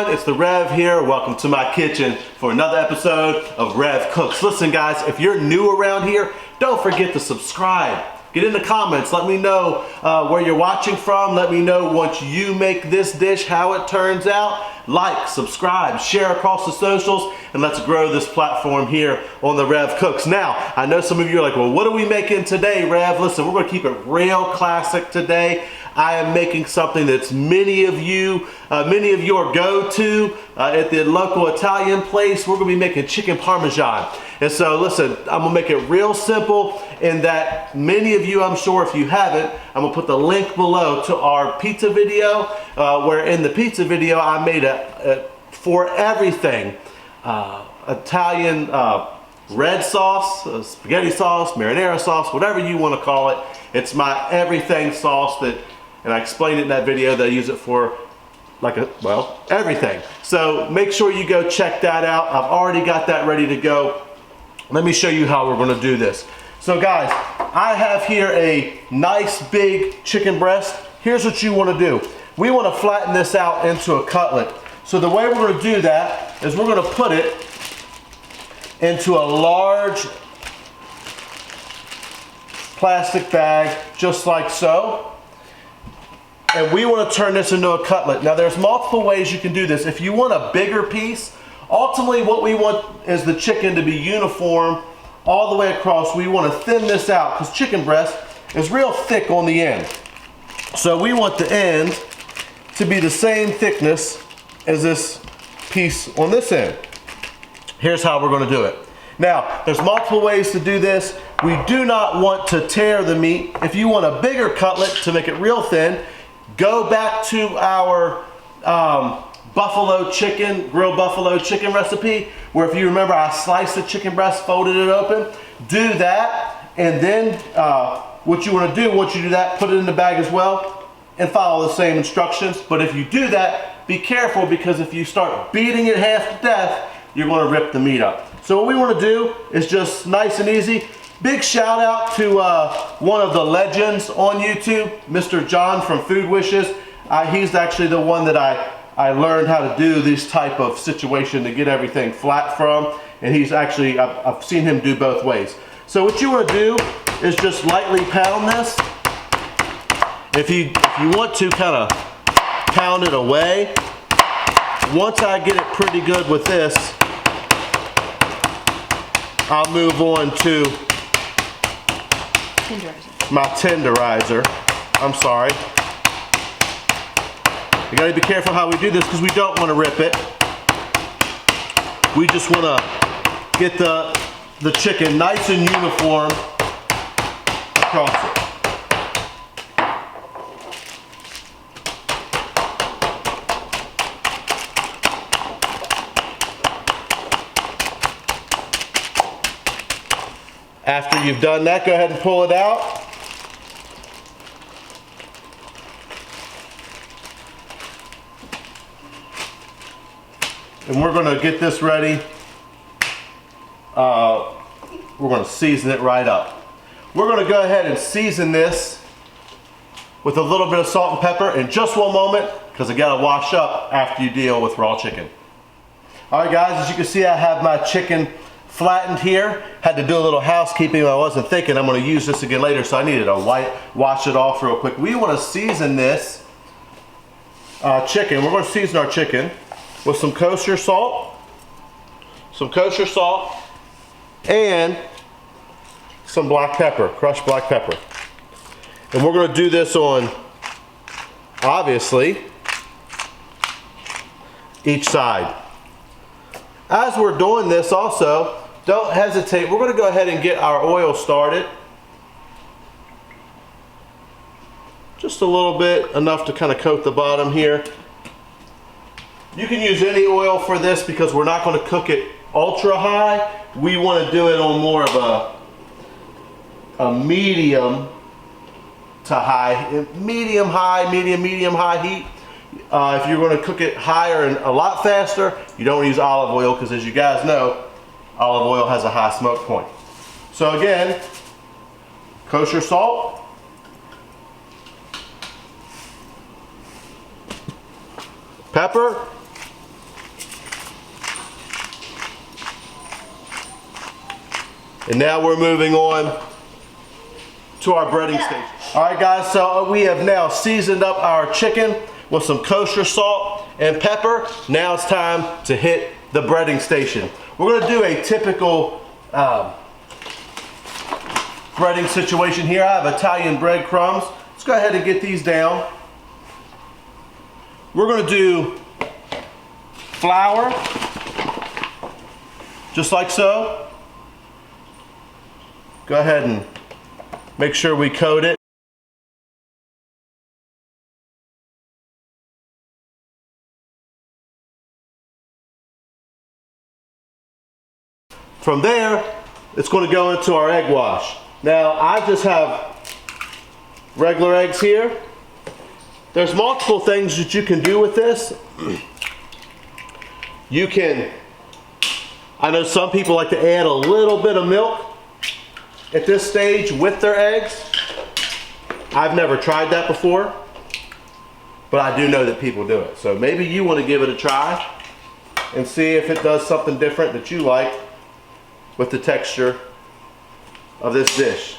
everyone, it's theREV here. Welcome to my kitchen for another episode of Rev Cooks. Listen guys, if you're new around here, don't forget to subscribe. Get in the comments, let me know where you're watching from. Let me know once you make this dish, how it turns out. Like, subscribe, share across the socials, and let's grow this platform here on theREV Cooks. Now, I know some of you are like, well, what are we making today, Rev? Listen, we're gonna keep it real classic today. I am making something that's many of your go-to at the local Italian place. We're gonna be making chicken Parmesan. And so listen, I'm gonna make it real simple in that many of you, I'm sure if you haven't, I'm gonna put the link below to our pizza video, where in the pizza video I made a for everything, Italian red sauce, spaghetti sauce, marinara sauce, whatever you wanna call it. It's my everything sauce that, and I explained it in that video that I use it for everything. So make sure you go check that out. I've already got that ready to go. Let me show you how we're gonna do this. So guys, I have here a nice big chicken breast. Here's what you wanna do. We wanna flatten this out into a cutlet. So the way we're gonna do that is we're gonna put it into a large plastic bag, just like so. And we want to turn this into a cutlet. Now there's multiple ways you can do this. If you want a bigger piece, ultimately what we want is the chicken to be uniform all the way across. We want to thin this out because chicken breast is real thick on the end. So we want the end to be the same thickness as this piece on this end. Here's how we're going to do it. Now, there's multiple ways to do this. We do not want to tear the meat. If you want a bigger cutlet to make it real thin, go back to our grilled buffalo chicken recipe, where if you remember, I sliced the chicken breast, folded it open. Do that, and then what you want to do, once you do that, put it in the bag as well, and follow the same instructions. But if you do that, be careful, because if you start beating it half to death, you're going to rip the meat up. So what we want to do is just nice and easy. Big shout out to one of the legends on YouTube, Mr. John from Food Wishes. He's actually the one that I learned how to do this type of situation to get everything flat from. And he's actually, I've seen him do both ways. So what you want to do is just lightly pound this. If you want to kind of pound it away. Once I get it pretty good with this, I'll move on to my tenderizer. I'm sorry. You gotta be careful how we do this because we don't want to rip it. We just want to get the chicken nice and uniform across it. After you've done that, go ahead and pull it out. And we're going to get this ready. We're going to season it right up. We're going to go ahead and season this with a little bit of salt and pepper in just one moment, because I got to wash up after you deal with raw chicken. All right guys, as you can see, I have my chicken flattened here. Had to do a little housekeeping. I wasn't thinking I'm going to use this again later, so I needed to wash it off real quick. We want to season this chicken. We're going to season our chicken with some kosher salt, and some black pepper, crushed black pepper. And we're going to do this on, obviously, each side. As we're doing this also, don't hesitate. We're going to go ahead and get our oil started. Just a little bit, enough to kind of coat the bottom here. You can use any oil for this because we're not going to cook it ultra high. We want to do it on more of a medium to high, medium high heat. If you're going to cook it higher and a lot faster, you don't use olive oil because, as you guys know, olive oil has a high smoke point. So again, kosher salt, pepper, And now we're moving on to our breading station. All right guys, so we have now seasoned up our chicken with some kosher salt and pepper. Now it's time to hit the breading station. We're gonna do a typical breading situation here. I have Italian breadcrumbs. Let's go ahead and get these down. We're gonna do flour, just like so. Go ahead and make sure we coat it. From there, it's going to go into our egg wash. Now, I just have regular eggs here. There's multiple things that you can do with this. You can, I know some people like to add a little bit of milk at this stage with their eggs. I've never tried that before, but I do know that people do it. So maybe you want to give it a try and see if it does something different that you like with the texture of this dish.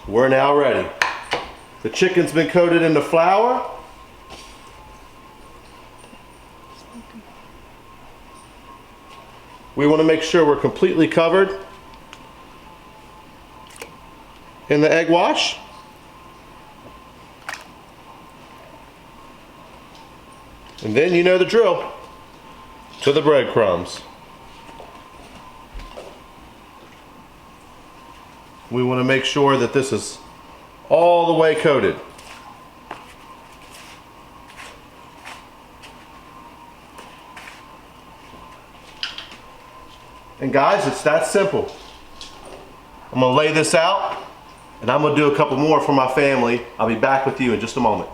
We're now ready. The chicken's been coated in the flour. We want to make sure we're completely covered in the egg wash. And then you know the drill. To the breadcrumbs. We want to make sure that this is all the way coated. And guys, it's that simple. I'm gonna lay this out and I'm gonna do a couple more for my family. I'll be back with you in just a moment.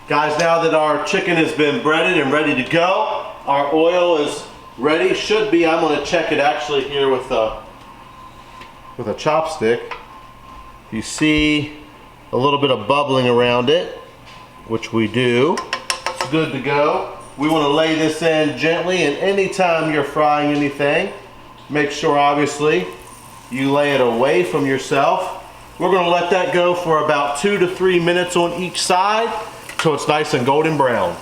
Guys, now that our chicken has been breaded and ready to go, our oil is ready, should be. I'm gonna check it actually here with a chopstick. You see a little bit of bubbling around it, which we do. It's good to go. We want to lay this in gently, and anytime you're frying anything, make sure obviously you lay it away from yourself. We're going to let that go for about 2 to 3 minutes on each side till it's nice and golden brown.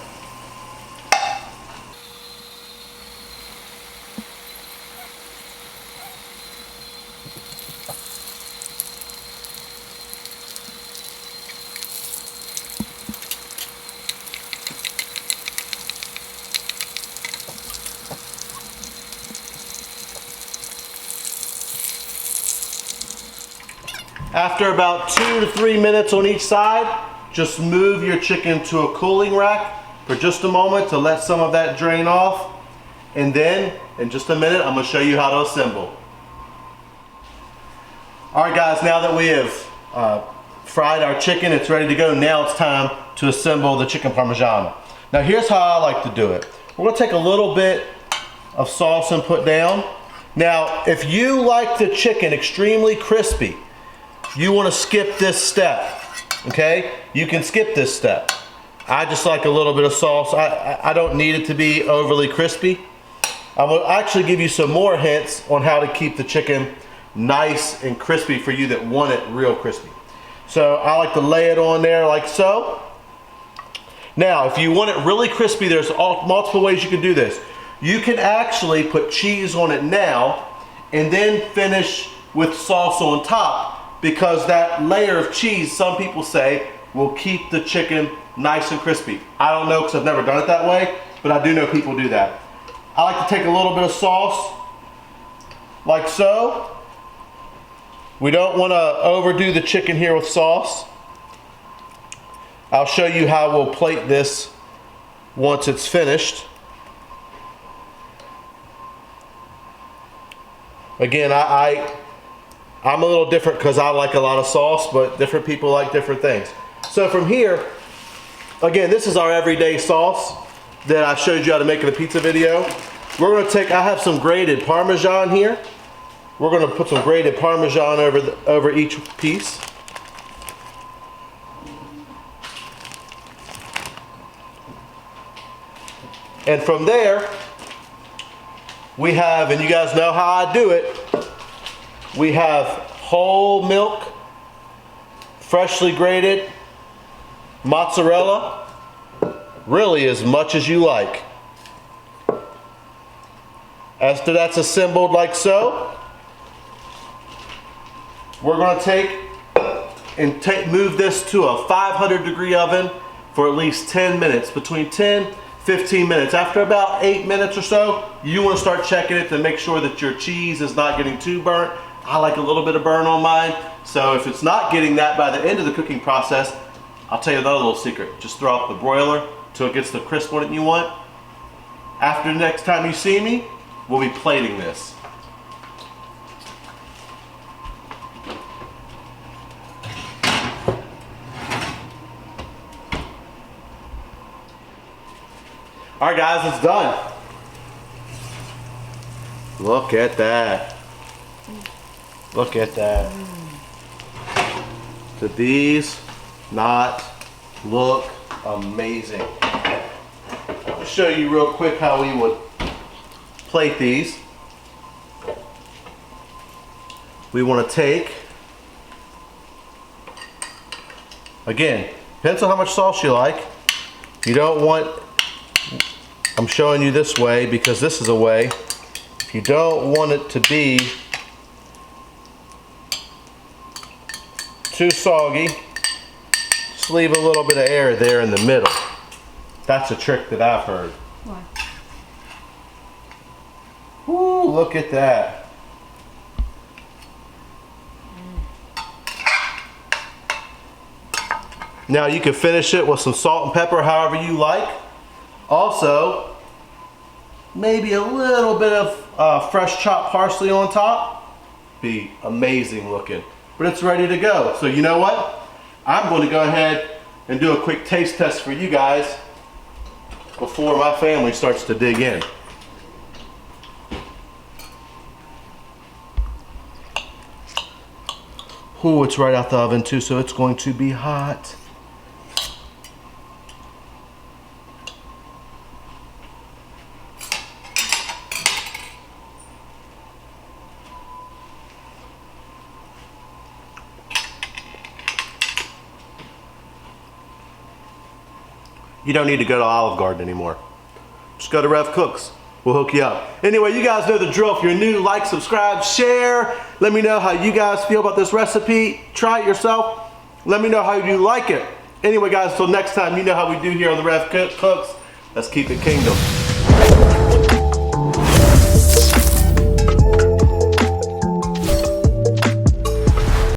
After about 2 to 3 minutes on each side, just move your chicken to a cooling rack for just a moment to let some of that drain off. And then, in just a minute, I'm going to show you how to assemble. Alright guys, now that we have fried our chicken, it's ready to go. Now it's time to assemble the chicken Parmigiana. Now here's how I like to do it. We're going to take a little bit of sauce and put down. Now, if you like the chicken extremely crispy, you want to skip this step, okay? You can skip this step. I just like a little bit of sauce. I don't need it to be overly crispy. I will actually give you some more hints on how to keep the chicken nice and crispy for you that want it real crispy. So I like to lay it on there like so. Now, if you want it really crispy, there's multiple ways you can do this. You can actually put cheese on it now and then finish with sauce on top, because that layer of cheese, some people say, will keep the chicken nice and crispy. I don't know because I've never done it that way, but I do know people do that. I like to take a little bit of sauce, like so. We don't want to overdo the chicken here with sauce. I'll show you how we'll plate this once it's finished. Again, I'm a little different because I like a lot of sauce, but different people like different things. So from here, again, this is our everyday sauce that I showed you how to make in the pizza video. we're gonna take, I have some grated Parmesan here. We're gonna put some grated Parmesan over each piece. And from there, we have, and you guys know how I do it, we have whole milk, freshly grated mozzarella, really as much as you like. After that's assembled like so, we're going to take and move this to a 500-degree oven for at least 10 minutes, between 10 15 minutes. After about 8 minutes or so, you want to start checking it to make sure that your cheese is not getting too burnt. I like a little bit of burn on mine, so if it's not getting that by the end of the cooking process, I'll tell you another little secret. Just throw off the broiler till it gets the crisp on it you want. After the next time you see me, we'll be plating this. All right, guys, it's done. Look at that. Look at that. Do these not look amazing? I'll show you real quick how we would plate these. We want to take, again, depends on how much sauce you like. You don't want, I'm showing you this way because this is a way. You don't want it to be too soggy. Just leave a little bit of air there in the middle. That's a trick that I've heard. Why? Ooh, look at that. Now you can finish it with some salt and pepper however you like. Also, maybe a little bit of fresh chopped parsley on top. Be amazing looking. But it's ready to go. So you know what? I'm going to go ahead and do a quick taste test for you guys before my family starts to dig in. Ooh, it's right out the oven too, so it's going to be hot. You don't need to go to Olive Garden anymore. Just go to Rev Cooks. We'll hook you up. Anyway, you guys know the drill. If you're new, like, subscribe, share. Let me know how you guys feel about this recipe. Try it yourself. Let me know how you like it. Anyway, guys, until next time, you know how we do here on the Rev Cooks. Let's keep it kingdom.